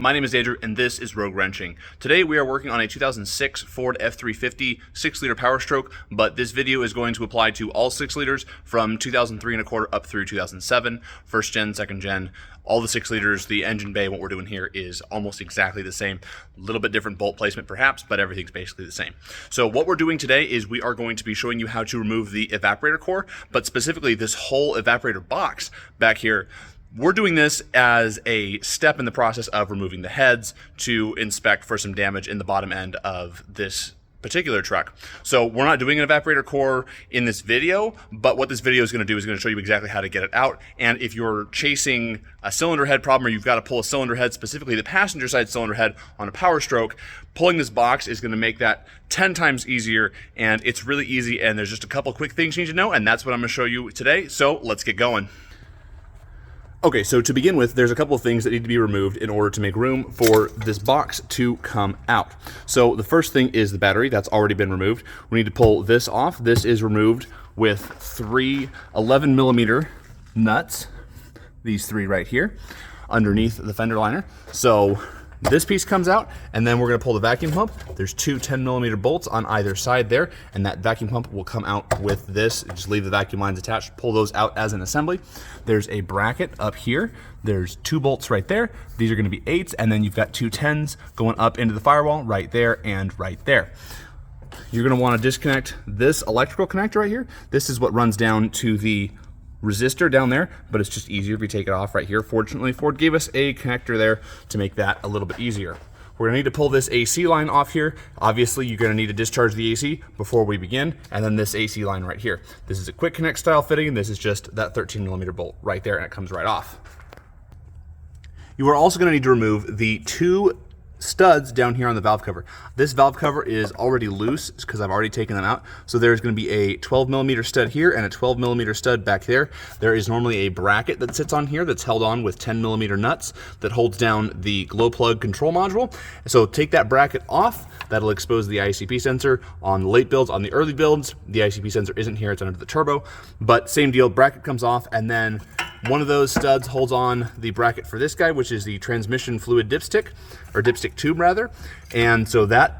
My name is Andrew, and this is Rogue Wrenching. Today we are working on a 2006 Ford F350 6-liter Powerstroke, but this video is going to apply to all 6 liters from 2003 and a quarter up through 2007, first gen, second gen, all the 6 liters. The engine bay, what we're doing here is almost exactly the same. A little bit different bolt placement perhaps, but everything's basically the same. So what we're doing today is we are going to be showing you how to remove the evaporator core, but specifically this whole evaporator box back here. We're doing this as a step in the process of removing the heads to inspect for some damage in the bottom end of this particular truck. So we're not doing an evaporator core in this video, but what this video is going to do is going to show you exactly how to get it out. And if you're chasing a cylinder head problem, or you've got to pull a cylinder head, specifically the passenger side cylinder head on a Powerstroke, pulling this box is going to make that 10 times easier, and it's really easy, and there's just a couple quick things you need to know, and that's what I'm going to show you today. So let's get going. Okay, so to begin with, there's a couple of things that need to be removed in order to make room for this box to come out. So the first thing is the battery. That's already been removed. We need to pull this off. This is removed with 3 11mm nuts, these 3 right here, underneath the fender liner. So this piece comes out, and then we're going to pull the vacuum pump. There's 2 10mm bolts on either side there, and that vacuum pump will come out with this. Just leave the vacuum lines attached, pull those out as an assembly. There's a bracket up here. There's 2 bolts right there. These are going to be 8s, and then you've got 2 10s going up into the firewall right there and right there. You're going to want to disconnect this electrical connector right here. This is what runs down to the resistor down there, but it's just easier if you take it off right here. Fortunately, Ford gave us a connector there to make that a little bit easier. We're gonna need to pull this AC line off here. Obviously, you're gonna need to discharge the AC before we begin, and then this AC line right here. This is a quick connect style fitting, and this is just that 13mm bolt right there, and it comes right off. You are also gonna need to remove the 2 studs down here on the valve cover. This valve cover is already loose because I've already taken them out. So there's going to be a 12mm stud here and a 12mm stud back there. There is normally a bracket that sits on here that's held on with 10mm nuts that holds down the glow plug control module. So take that bracket off. That'll expose the ICP sensor. On the late builds, on the early builds, the ICP sensor isn't here, it's under the turbo. But same deal, bracket comes off, and then one of those studs holds on the bracket for this guy, which is the transmission fluid dipstick, or dipstick tube rather. And so that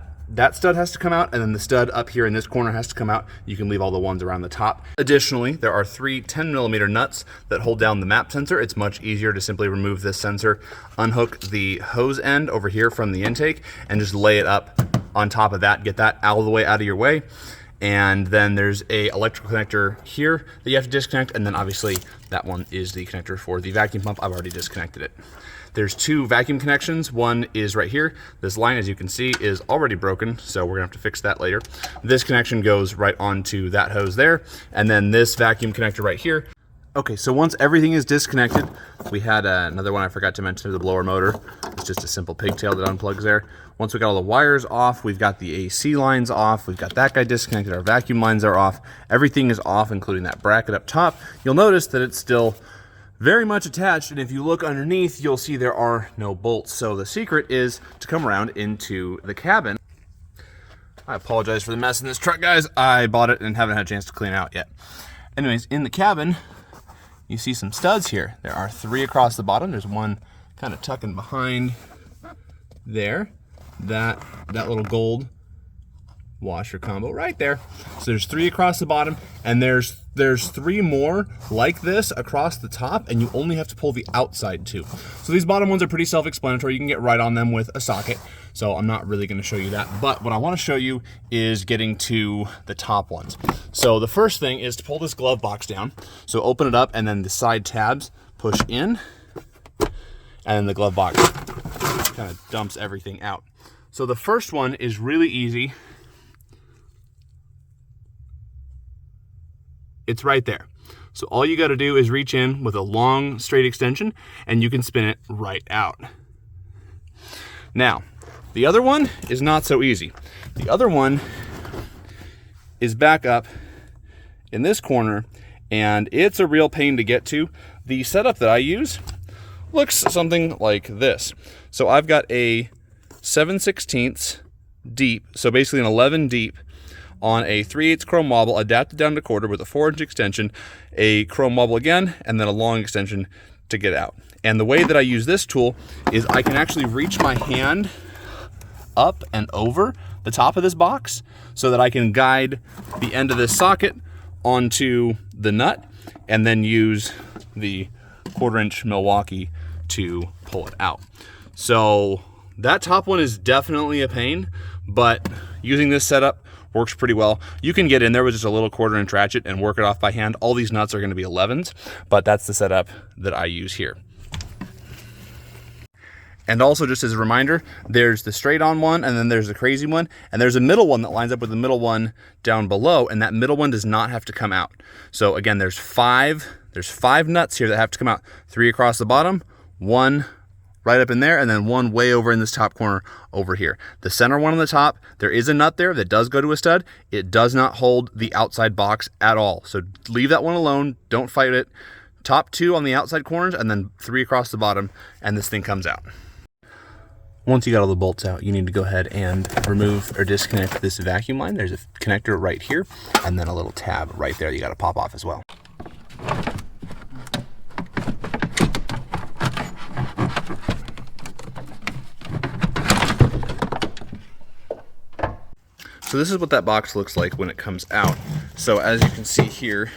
stud has to come out, and then the stud up here in this corner has to come out. You can leave all the ones around the top. Additionally, there are 3 10mm nuts that hold down the map sensor. It's much easier to simply remove this sensor, unhook the hose end over here from the intake, and just lay it up on top of that. Get that out of the way, out of your way. And then there's a electrical connector here that you have to disconnect, and then obviously that one is the connector for the vacuum pump. I've already disconnected it. There's 2 vacuum connections. One is right here. This line, as you can see, is already broken, so we're gonna have to fix that later. This connection goes right onto that hose there, and then this vacuum connector right here. Okay, so once everything is disconnected, we had another one I forgot to mention, the blower motor. It's just a simple pigtail that unplugs there. Once we got all the wires off, we've got the AC lines off, we've got that guy disconnected, our vacuum lines are off, everything is off, including that bracket up top. You'll notice that it's still very much attached, and if you look underneath, you'll see there are no bolts. So the secret is to come around into the cabin. I apologize for the mess in this truck, guys. I bought it and haven't had a chance to clean it out yet. Anyways, in the cabin, you see some studs here. There are 3 across the bottom. There's one kind of tucking behind there. That little gold washer combo right there. So there's 3 across the bottom, and there's 3 more like this across the top, and you only have to pull the outside 2. So these bottom ones are pretty self-explanatory. You can get right on them with a socket. So I'm not really going to show you that, but what I want to show you is getting to the top ones. So the first thing is to pull this glove box down. So open it up, and then the side tabs push in, and then the glove box kind of dumps everything out. So the first one is really easy. It's right there. So all you got to do is reach in with a long straight extension, and you can spin it right out. Now, the other one is not so easy. The other one is back up in this corner, and it's a real pain to get to. The setup that I use looks something like this. So I've got a 7/16 deep, so basically an 11 deep on a 3/8 chrome wobble adapted down to quarter with a 4-inch extension, a chrome wobble again, and then a long extension to get out. And the way that I use this tool is I can actually reach my hand up and over the top of this box so that I can guide the end of this socket onto the nut and then use the 1/4" Milwaukee to pull it out. So that top one is definitely a pain, but using this setup works pretty well. You can get in there with just a little 1/4" ratchet and work it off by hand. All these nuts are going to be 11s, but that's the setup that I use here. And also, just as a reminder, there's the straight on one, and then there's the crazy one, and there's a middle one that lines up with the middle one down below, and that middle one does not have to come out. So again, there's five nuts here that have to come out. 3 across the bottom, 1 right up in there, and then 1 way over in this top corner over here. The center one on the top, there is a nut there that does go to a stud. It does not hold the outside box at all. So leave that one alone, don't fight it. Top 2 on the outside corners, and then 3 across the bottom, and this thing comes out. Once you got all the bolts out, you need to go ahead and remove or disconnect this vacuum line. There's a connector right here, and then a little tab right there that you got to pop off as well. So this is what that box looks like when it comes out. So as you can see here,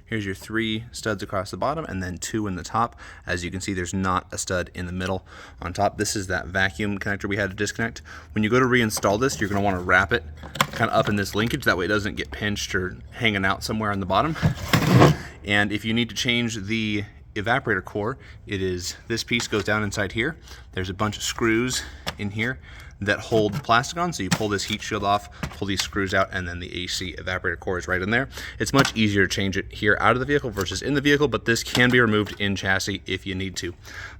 here's your 3 studs across the bottom and then 2 in the top. As you can see, there's not a stud in the middle on top. This is that vacuum connector we had to disconnect. When you go to reinstall this, you're going to want to wrap it kind of up in this linkage. That way it doesn't get pinched or hanging out somewhere on the bottom. And if you need to change the evaporator core, it is this piece goes down inside here. There's a bunch of screws in here that hold the plastic on, so you pull this heat shield off, pull these screws out, and then the AC evaporator core is right in there. It's much easier to change it here out of the vehicle versus in the vehicle, but this can be removed in chassis if you need to.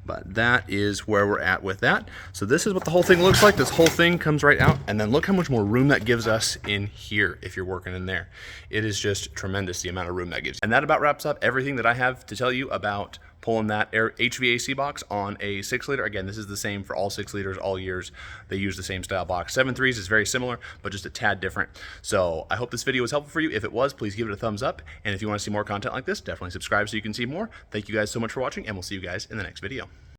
But that is where we're at with that. So this is what the whole thing looks like. This whole thing comes right out, and then look how much more room that gives us in here if you're working in there. It is just tremendous, the amount of room that gives. And that about wraps up everything that I have to tell you about pulling that HVAC box on a 6-liter. Again, this is the same for all 6 liters, all years. They use the same style box. 7.3s is very similar, but just a tad different. So I hope this video was helpful for you. If it was, please give it a thumbs up. And if you want to see more content like this, definitely subscribe so you can see more. Thank you guys so much for watching, and we'll see you guys in the next video.